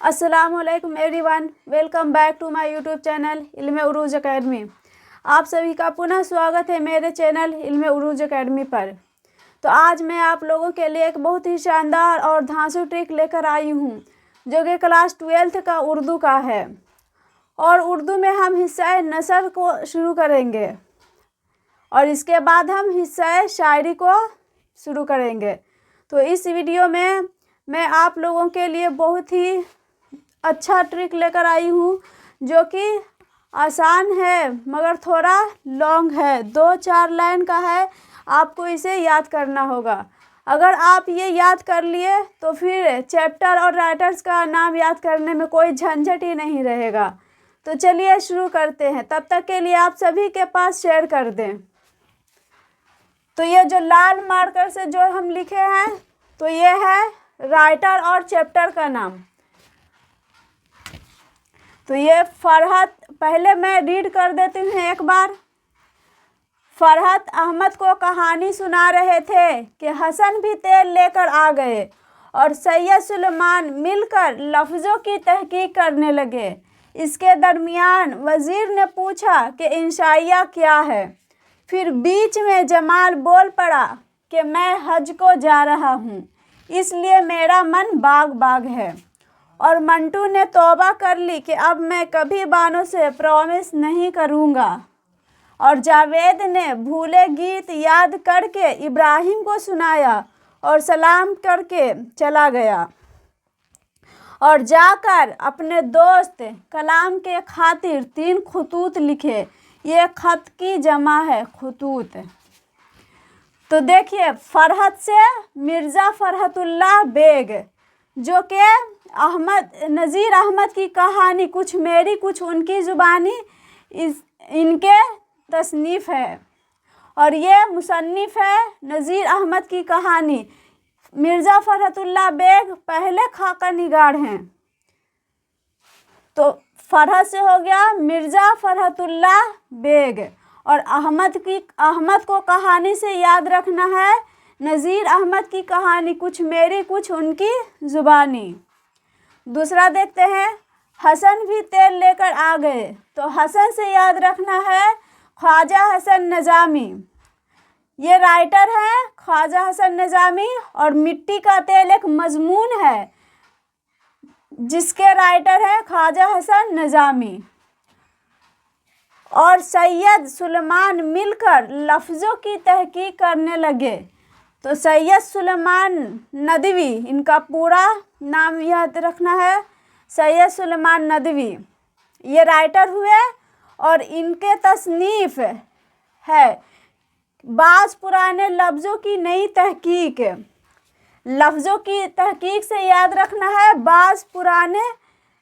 अस्सलामुअलैकुम everyone, welcome back to my YouTube channel Ilm Urooj academy. आप सभी का पुनः स्वागत है मेरे चैनल इल्म उरूज अकेडमी पर। तो आज मैं आप लोगों के लिए एक बहुत ही शानदार और धांसू ट्रिक लेकर आई हूँ जो कि क्लास 12th का उर्दू का है। और उर्दू में हम हिस्सा नसर को शुरू करेंगे और इसके बाद हम हिस्सा शायरी को शुरू करेंगे। तो इस वीडियो में मैं आप लोगों के लिए बहुत ही अच्छा ट्रिक लेकर आई हूँ जो कि आसान है मगर थोड़ा लॉन्ग है, 2-4 लाइन का है। आपको इसे याद करना होगा। अगर आप ये याद कर लिए तो फिर चैप्टर और राइटर्स का नाम याद करने में कोई झंझट ही नहीं रहेगा। तो चलिए शुरू करते हैं। तब तक के लिए आप सभी के पास शेयर कर दें। तो ये जो लाल मार्कर से जो हम लिखे हैं तो ये है राइटर और चैप्टर का नाम। तो ये फरहत, पहले मैं रीड कर देती हूँ एक बार। फरहत अहमद को कहानी सुना रहे थे कि हसन भी तेल लेकर आ गए और सैयद सुलेमान मिलकर लफ्ज़ों की तहकीक करने लगे। इसके दरमियान वज़ीर ने पूछा कि इंशाइया क्या है। फिर बीच में जमाल बोल पड़ा कि मैं हज को जा रहा हूँ, इसलिए मेरा मन बाग बाग है। और मंटू ने तौबा कर ली कि अब मैं कभी बानों से प्रॉमिस नहीं करूँगा। और जावेद ने भूले गीत याद करके इब्राहिम को सुनाया और सलाम करके चला गया और जाकर अपने दोस्त कलाम के खातिर 3 खतूत लिखे। ये खत की जमा है खतूत। तो देखिए, फरहत से मिर्ज़ा फरहतुल्लाह बेग जो कि नज़ीर अहमद की कहानी कुछ मेरी कुछ उनकी ज़ुबानी इनके तसनीफ़ है। और ये मुसन्निफ़ है नज़ीर अहमद की कहानी। मिर्ज़ा फरहतुल्लाह बेग पहले खाका निगार हैं। तो फरहत से हो गया मिर्ज़ा फरहतुल्लाह बेग। और अहमद को कहानी से याद रखना है नज़ीर अहमद की कहानी कुछ मेरी कुछ उनकी ज़ुबानी। दूसरा देखते हैं, हसन भी तेल लेकर आ गए। तो हसन से याद रखना है ख्वाजा हसन निज़ामी। ये राइटर हैं ख्वाजा हसन निज़ामी। और मिट्टी का तेल एक मजमून है जिसके राइटर हैं ख्वाजा हसन निज़ामी। और सैयद सुलेमान मिलकर लफ्ज़ों की तहकीक करने लगे। तो सैयद सुलेमान नदवी, इनका पूरा नाम याद रखना है, सैयद सुलेमान नदवी। ये राइटर हुए और इनके तसनीफ़ है बाज़ पुराने लफ्ज़ों की नई तहकीक। लफ्ज़ों की तहकीक से याद रखना है बाज़ पुराने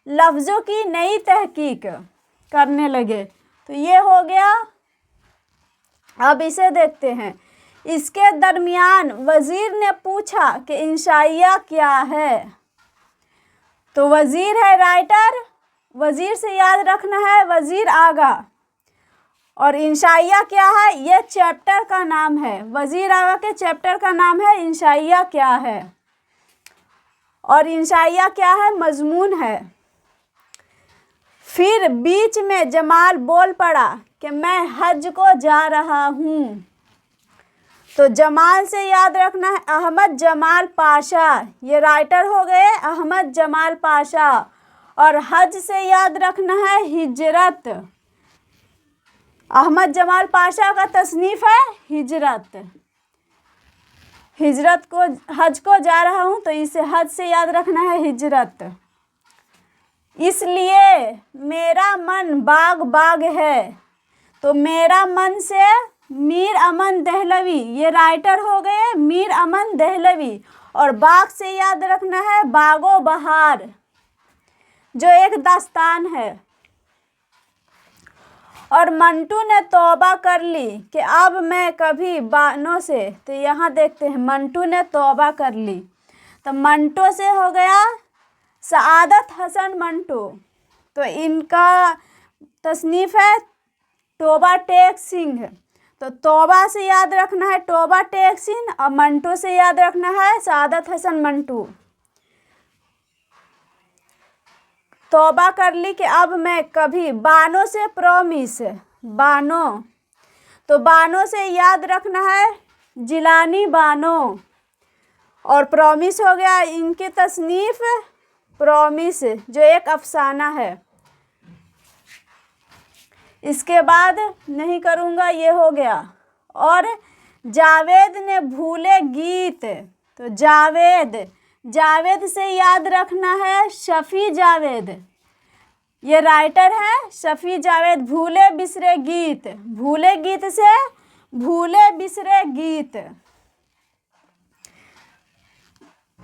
लफ्ज़ों की नई तहकीक करने लगे। तो ये हो गया। अब इसे देखते हैं। इसके दरमियान वज़ीर ने पूछा कि इंशाइया क्या है। तो वज़ीर है राइटर, वज़ीर से याद रखना है वज़ीर आगा। और इंशाइया क्या है, ये चैप्टर का नाम है। वज़ीर आगा के चैप्टर का नाम है इंशाइया क्या है। और इंशाइया क्या है, मजमून है। फिर बीच में जमाल बोल पड़ा कि मैं हज को जा रहा हूँ। तो जमाल से याद रखना है अहमद जमाल पाशा। ये राइटर हो गए अहमद जमाल पाशा। और हज से याद रखना है हिजरत। अहमद जमाल पाशा का तसनीफ़ है हिजरत। हिजरत को हज को जा रहा हूँ, तो इसे हज से याद रखना है हिजरत। इसलिए मेरा मन बाग बाग है। तो मेरा मन से मीर अमन दहलवी, ये राइटर हो गए मीर अमन दहलवी। और बाग से याद रखना है बागो बहार जो एक दास्तान है। और मंटू ने तौबा कर ली कि अब मैं कभी बानों से, तो यहाँ देखते हैं मंटू ने तौबा कर ली। तो मंटू से हो गया सआदत हसन मंटू। तो इनका तसनीफ़ है तौबा टेक सिंह। तो तौबा से याद रखना है तौबा टेक सिंह और मंटू से याद रखना है सआदत हसन मंटू। तौबा कर ली कि अब मैं कभी, बानो से प्रॉमिस, बानो, तो बानो से याद रखना है जिलानी बानो, और प्रॉमिस हो गया इनकी तसनीफ प्रॉमिस जो एक अफसाना है। इसके बाद नहीं करूँगा, ये हो गया। और जावेद ने भूले गीत, तो जावेद, जावेद से याद रखना है शफ़ी जावेद, ये राइटर है शफ़ी जावेद। भूले बिसरे गीत, भूले गीत से भूले बिसरे गीत,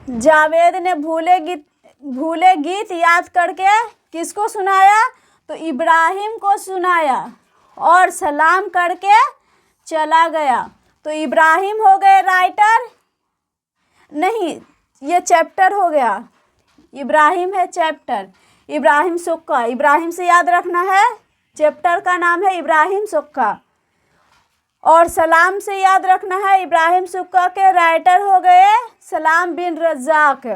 जावेद ने भूले गीत याद करके किसको सुनाया, तो इब्राहिम को सुनाया और सलाम करके चला गया। तो इब्राहिम हो गए राइटर, नहीं ये चैप्टर हो गया, इब्राहिम है चैप्टर, इब्राहिम सुक्का, इब्राहिम से याद रखना है, चैप्टर का नाम है इब्राहिम सुक्का। और सलाम से याद रखना है इब्राहिम सुक्का के राइटर हो गए सलाम बिन रज़ाक।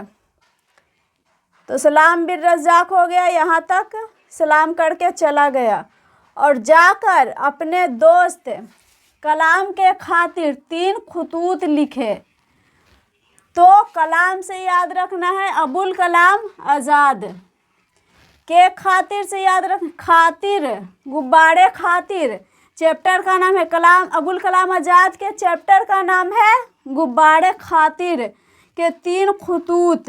तो सलाम बिन रज़ाक हो गया, यहाँ तक सलाम करके चला गया और जाकर अपने दोस्त कलाम के खातिर 3 खुतूत लिखे। तो कलाम से याद रखना है अबुल कलाम आज़ाद, के खातिर से याद रख, खातिर गुब्बारे खातिर, चैप्टर का नाम है कलाम, अबुल कलाम आज़ाद के चैप्टर का नाम है गुब्बारे खातिर के 3 खुतूत।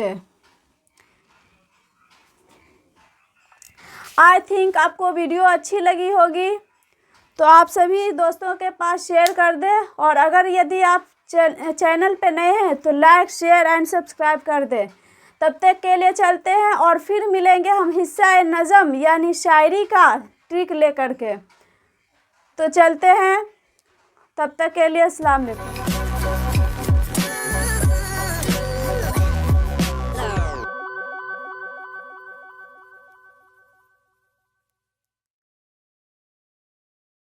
आई थिंक आपको वीडियो अच्छी लगी होगी, तो आप सभी दोस्तों के पास शेयर कर दें, और अगर यदि आप चैनल पे नए हैं तो लाइक शेयर एंड सब्सक्राइब कर दें। तब तक के लिए चलते हैं और फिर मिलेंगे हम हिस्सा नज़म यानी शायरी का ट्रिक लेकर के। तो चलते हैं, तब तक के लिए अस्सलाम वालेकुम।